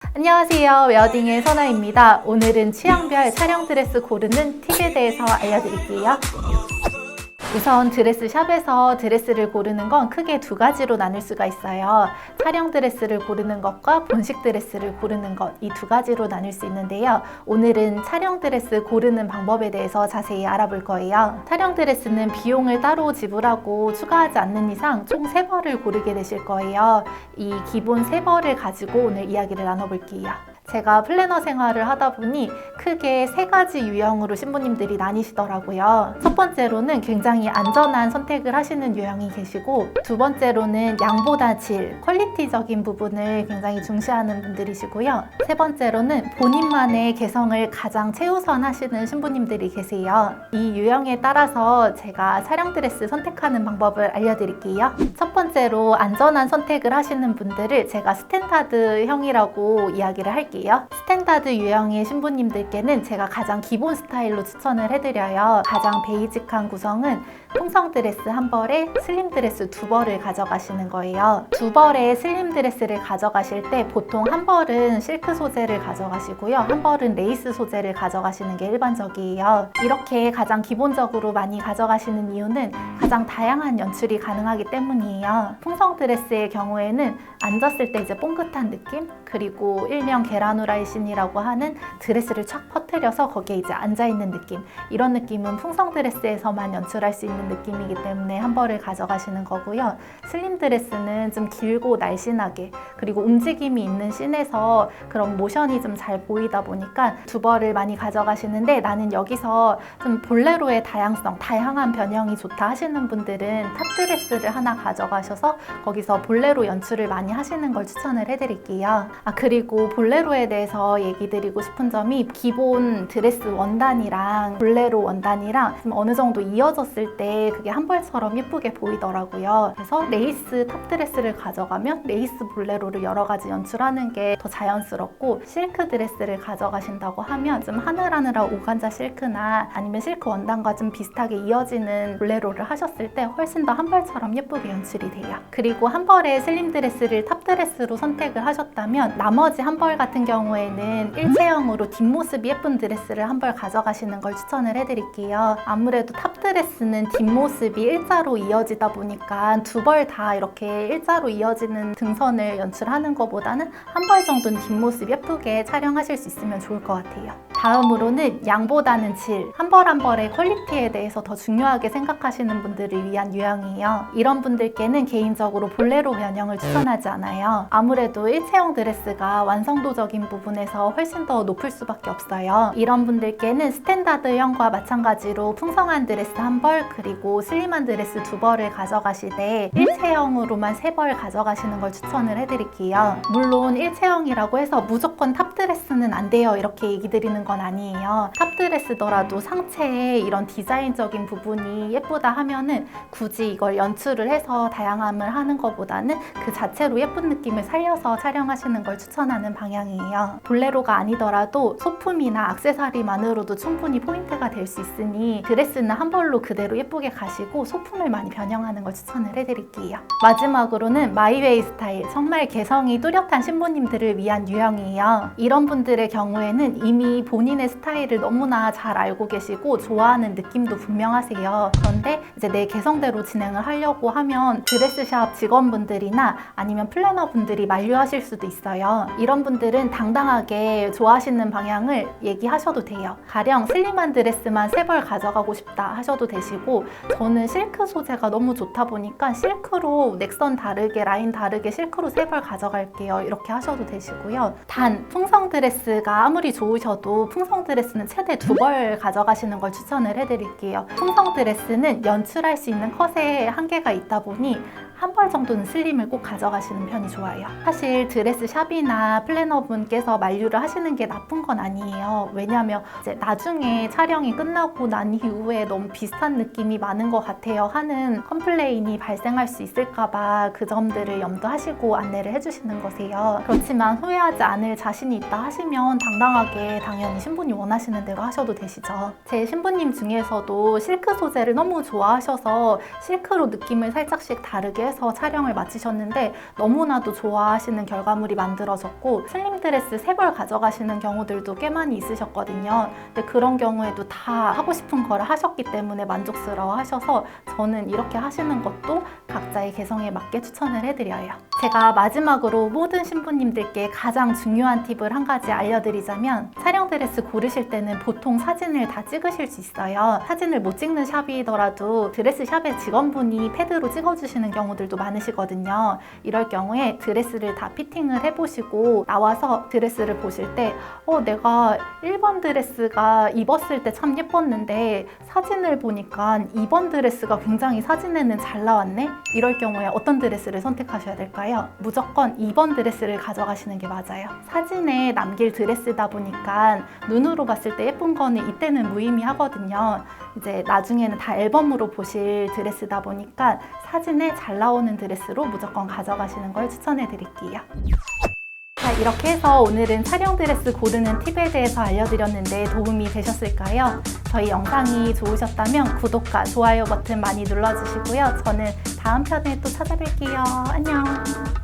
안녕하세요. 웨어딩의 선아입니다. 오늘은 취향별 촬영 드레스 고르는 팁에 대해서 알려드릴게요. 우선 드레스샵에서 드레스를 고르는 건 크게 두 가지로 나눌 수가 있어요. 촬영 드레스를 고르는 것과 본식 드레스를 고르는 것, 이 두 가지로 나눌 수 있는데요. 오늘은 촬영 드레스 고르는 방법에 대해서 자세히 알아볼 거예요. 촬영 드레스는 비용을 따로 지불하고 추가하지 않는 이상 총 3벌을 고르게 되실 거예요. 이 기본 3벌을 가지고 오늘 이야기를 나눠볼게요. 제가 플래너 생활을 하다 보니 크게 3가지 유형으로 신부님들이 나뉘시더라고요. 첫 번째로는 굉장히 안전한 선택을 하시는 유형이 계시고, 두 번째로는 양보다 질, 퀄리티적인 부분을 굉장히 중시하는 분들이시고요. 세 번째로는 본인만의 개성을 가장 최우선 하시는 신부님들이 계세요. 이 유형에 따라서 제가 촬영 드레스 선택하는 방법을 알려드릴게요. 첫 번째로 안전한 선택을 하시는 분들을 제가 스탠다드형이라고 이야기를 할게요. 스탠다드 유형의 신부님들께는 제가 가장 기본 스타일로 추천을 해드려요. 가장 베이직한 구성은 통성 드레스 1벌에 슬림 드레스 2벌을 가져가시는 거예요. 2벌의 슬림 드레스를 가져가실 때 보통 1벌은 실크 소재를 가져가시고요. 1벌은 레이스 소재를 가져가시는 게 일반적이에요. 이렇게 가장 기본적으로 많이 가져가시는 이유는 가장 다양한 연출이 가능하기 때문이에요. 통성 드레스의 경우에는 앉았을 때 이제 뽕긋한 느낌, 그리고 일명 계란 후라이신이라고 하는 드레스를 촥 퍼뜨려서 거기에 이제 앉아있는 느낌, 이런 느낌은 풍성 드레스에서만 연출할 수 있는 느낌이기 때문에 1벌을 가져가시는 거고요. 슬림 드레스는 좀 길고 날씬하게, 그리고 움직임이 있는 씬에서 그런 모션이 좀 잘 보이다 보니까 2벌을 많이 가져가시는데, 나는 여기서 좀 볼레로의 다양성, 다양한 변형이 좋다 하시는 분들은 탑 드레스를 하나 가져가셔서 거기서 볼레로 연출을 많이 하시는 걸 추천을 해드릴게요. 그리고 볼레로에 대해서 얘기 드리고 싶은 점이, 기본 드레스 원단이랑 볼레로 원단이랑 좀 어느 정도 이어졌을 때 그게 한 벌처럼 예쁘게 보이더라고요. 그래서 레이스 탑 드레스를 가져가면 레이스 볼레로를 여러 가지 연출하는 게 더 자연스럽고, 실크 드레스를 가져가신다고 하면 좀 하늘하늘한 오간자 실크나 아니면 실크 원단과 좀 비슷하게 이어지는 볼레로를 하셨을 때 훨씬 더 한 벌처럼 예쁘게 연출이 돼요. 그리고 한 벌의 슬림 드레스를 탑 드레스로 선택을 하셨다면 나머지 한 벌 같은 경우에는 일체형으로 뒷모습이 예쁜 드레스를 한 벌 가져가시는 걸 추천을 해드릴게요. 아무래도 탑 드레스는 뒷모습이 일자로 이어지다 보니까 2벌 다 이렇게 일자로 이어지는 등선을 연출하는 것보다는 한 벌 정도는 뒷모습 예쁘게 촬영하실 수 있으면 좋을 것 같아요. 다음으로는 양보다는 질, 한 벌 한 벌의 퀄리티에 대해서 더 중요하게 생각하시는 분들을 위한 유형이에요. 이런 분들께는 개인적으로 볼레로 변형을 추천하지 않아요. 아무래도 일체형 드레스가 완성도적인 부분에서 훨씬 더 높을 수밖에 없어요. 이런 분들께는 스탠다드형과 마찬가지로 풍성한 드레스 1벌, 그리고 슬림한 드레스 2벌을 가져가시되 일체형으로만 3벌 가져가시는 걸 추천을 해드릴게요. 물론 일체형이라고 해서 무조건 탑 드레스는 안 돼요, 이렇게 얘기 드리는 건 아니에요. 탑 드레스더라도 상체에 이런 디자인적인 부분이 예쁘다 하면은 굳이 이걸 연출을 해서 다양함을 하는 것보다는 그 자체로 예쁜 느낌을 살려서 촬영하시는 걸 추천하는 방향이에요. 볼레로가 아니더라도 소품이나 액세서리만으로도 충분히 포인트가 될 수 있으니 드레스는 한 벌로 그대로 예쁘게 가시고 소품을 많이 변형하는 걸 추천을 해드릴게요. 마지막으로는 마이웨이 스타일, 정말 개성이 뚜렷한 신부님들을 위한 유형이에요. 이런 분들의 경우에는 이미 본인의 스타일을 너무나 잘 알고 계시고 좋아하는 느낌도 분명하세요. 그런데 이제 내 개성대로 진행을 하려고 하면 드레스샵 직원분들이나 아니면 플래너분들이 만류하실 수도 있어요. 이런 분들은 당당하게 좋아하시는 방향을 얘기하셔도 돼요. 가령 슬림한 드레스만 3벌 가져가고 싶다 하셔도 되시고, 저는 실크 소재가 너무 좋다 보니까 실크로 넥선 다르게, 라인 다르게 실크로 3벌 가져갈게요, 이렇게 하셔도 되시고요. 단 풍성 드레스가 아무리 좋으셔도 풍성 드레스는 최대 2벌 가져가시는 걸 추천을 해드릴게요. 풍성 드레스는 연출할 수 있는 컷에 한계가 있다 보니 한 벌 정도는 슬림을 꼭 가져가시는 편이 좋아요. 사실 드레스 샵이나 플래너분께서 만류를 하시는 게 나쁜 건 아니에요. 왜냐면 이제 나중에 촬영이 끝나고 난 이후에 너무 비슷한 느낌이 많은 것 같아요 하는 컴플레인이 발생할 수 있을까봐 그 점들을 염두하시고 안내를 해주시는 거세요. 그렇지만 후회하지 않을 자신이 있다 하시면 당당하게 당연히 신부님 원하시는 대로 하셔도 되시죠. 제 신부님 중에서도 실크 소재를 너무 좋아하셔서 실크로 느낌을 살짝씩 다르게 해서 촬영을 마치셨는데 너무나도 좋아하시는 결과물이 만들어졌고 슬림 드레스 3벌 가져가시는 경우들도 꽤 많이 있으셨거든요. 근데 그런 경우에도 다 하고 싶은 걸 하셨기 때문에 만족스러워 하셔서 저는 이렇게 하시는 것도 각자의 개성에 맞게 추천을 해드려요. 제가 마지막으로 모든 신부님들께 가장 중요한 팁을 한 가지 알려드리자면 촬영 드레스 고르실 때는 보통 사진을 다 찍으실 수 있어요. 사진을 못 찍는 샵이더라도 드레스 샵의 직원분이 패드로 찍어주시는 경우들도 많으시거든요. 이럴 경우에 드레스를 다 피팅을 해보시고 나와서 드레스를 보실 때 내가 1번 드레스가 입었을 때 참 예뻤는데 사진을 보니까 2번 드레스가 굉장히 사진에는 잘 나왔네? 이럴 경우에 어떤 드레스를 선택하셔야 될까요? 무조건 2번 드레스를 가져가시는 게 맞아요. 사진에 남길 드레스다 보니까 눈으로 봤을 때 예쁜 거는 이때는 무의미하거든요. 이제 나중에는 다 앨범으로 보실 드레스다 보니까 사진에 잘 나오는 드레스로 무조건 가져가시는 걸 추천해 드릴게요. 자, 이렇게 해서 오늘은 촬영 드레스 고르는 팁에 대해서 알려드렸는데 도움이 되셨을까요? 저희 영상이 좋으셨다면 구독과 좋아요 버튼 많이 눌러주시고요. 저는 다음 편에 또 찾아뵐게요. 안녕!